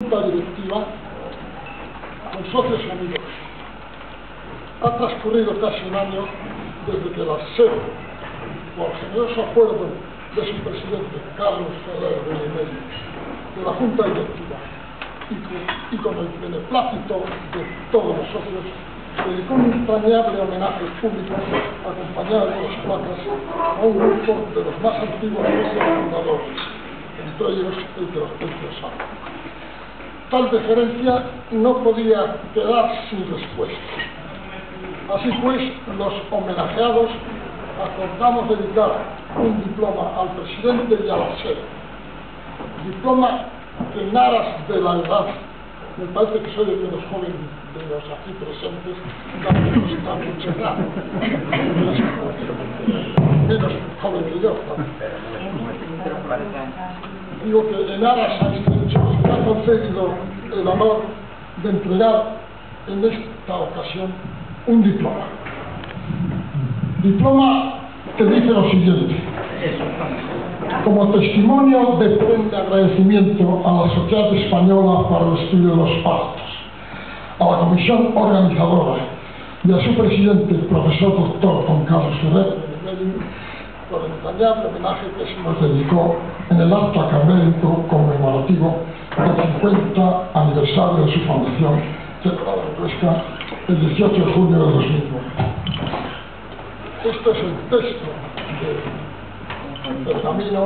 junta directiva con socios y amigos. Ha transcurrido casi un año desde que la SER, por generoso acuerdo de su presidente Carlos Ferrer Benimeli, de la junta directiva y con el beneplácito de todos los socios, dedicó un entrañable homenaje público acompañado de las placas a un grupo de los más antiguos fundadores, entre ellos el Telespcio Santo. Tal deferencia no podía quedar sin respuesta. Así pues, los homenajeados acordamos dedicar un diploma al presidente y a la SER. Diploma que en aras de la edad, me parece que soy el menos joven de los aquí presentes, no está mucho nada. Menos joven que yo. Digo que en aras a este hecho se me ha concedido el honor de entregar en esta ocasión un diploma. Diploma que dice lo siguiente: como testimonio de pleno agradecimiento a la Sociedad Española para el Estudio de los Partos, a la comisión organizadora y a su presidente, el profesor doctor Juan Carlos Ferrer, por el entrañable homenaje que se nos dedicó en el acto académico conmemorativo del 50 aniversario de su fundación, celebrado en Huesca el 18 de junio de 2009. Este es el texto del camino